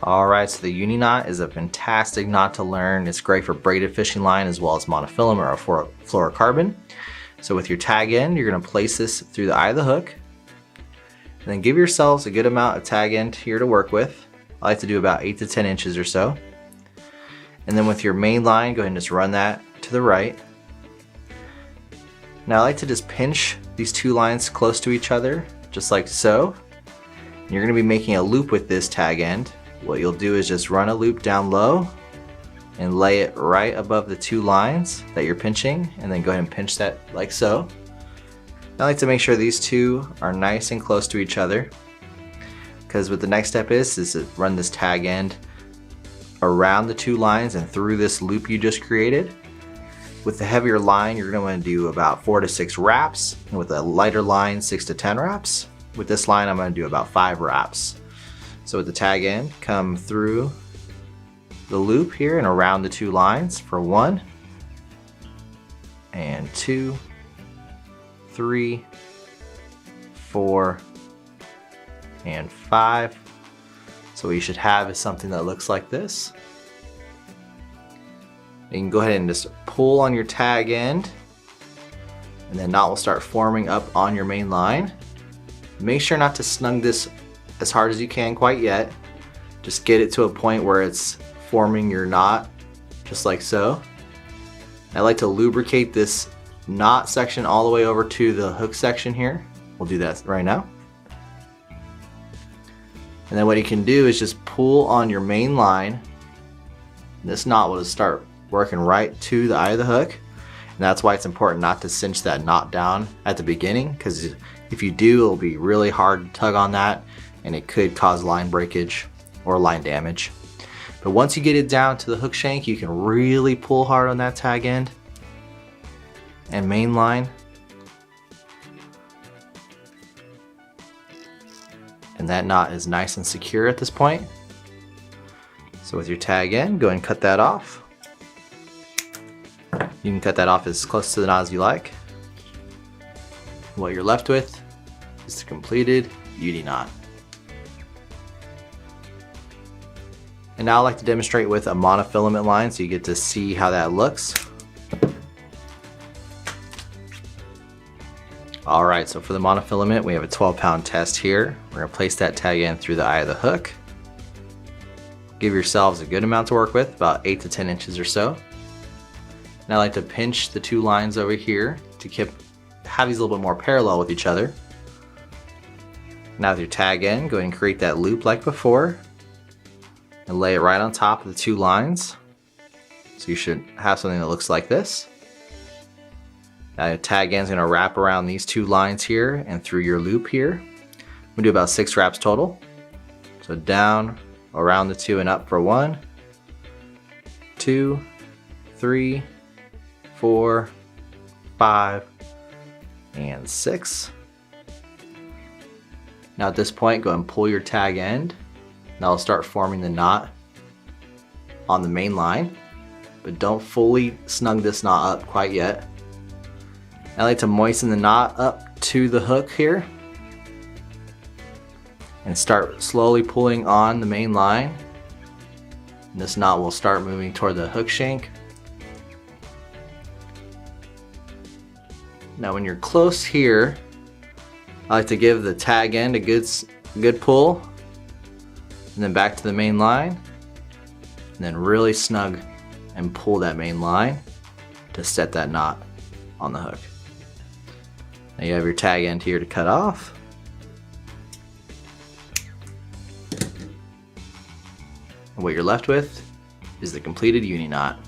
Alright, so the Uni Knot is a fantastic knot to learn. It's great for braided fishing line as well as monofilament or fluorocarbon. So with your tag end, you're going to place this through the eye of the hook. And then give yourselves a good amount of tag end here to work with. I like to do about 8 to 10 inches or so. And then with your main line, go ahead and just run that to the right. Now I like to just pinch these two lines close to each other, just like so. And you're going to be making a loop with this tag end. What you'll do is just run a loop down low and lay it right above the two lines that you're pinching, and then go ahead and pinch that like so. I like to make sure these two are nice and close to each other, because what the next step is to run this tag end around the two lines and through this loop you just created. With the heavier line, you're going to want to do about 4 to 6 wraps, and with a lighter line, 6 to 10 wraps. With this line, I'm going to do about 5 wraps. So with the tag end, come through the loop here and around the two lines for 1 and 2, 3, 4, and 5. So what you should have is something that looks like this. You can go ahead and just pull on your tag end, and then knot will start forming up on your main line. Make sure not to snug this as hard as you can quite yet. Just get it to a point where it's forming your knot, just like so. I like to lubricate this knot section all the way over to the hook section here. We'll do that right now. And then what you can do is just pull on your main line. This knot will just start working right to the eye of the hook. And that's why it's important not to cinch that knot down at the beginning, because if you do, it'll be really hard to tug on that, and it could cause line breakage or line damage. But once you get it down to the hook shank, you can really pull hard on that tag end and main line. And that knot is nice and secure at this point. So with your tag end, go ahead and cut that off. You can cut that off as close to the knot as you like. What you're left with is the completed Uni Knot. And now I'd like to demonstrate with a monofilament line so you get to see how that looks. Alright, so for the monofilament, we have a 12-pound test here. We're going to place that tag end through the eye of the hook. Give yourselves a good amount to work with, about 8 to 10 inches or so. And I like to pinch the two lines over here to have these a little bit more parallel with each other. Now with your tag end, go ahead and create that loop like before and lay it right on top of the two lines. So you should have something that looks like this. Now your tag end is going to wrap around these two lines here and through your loop here. We'll do about 6 wraps total. So down, around the two and up for 1, 2, 3, 4, 5, and 6. Now at this point, go ahead and pull your tag end. Now I'll start forming the knot on the main line, but don't fully snug this knot up quite yet. I like to moisten the knot up to the hook here and start slowly pulling on the main line. And this knot will start moving toward the hook shank. Now when you're close here, I like to give the tag end a good pull, and then back to the main line, and then really snug and pull that main line to set that knot on the hook. Now you have your tag end here to cut off. And what you're left with is the completed Uni Knot.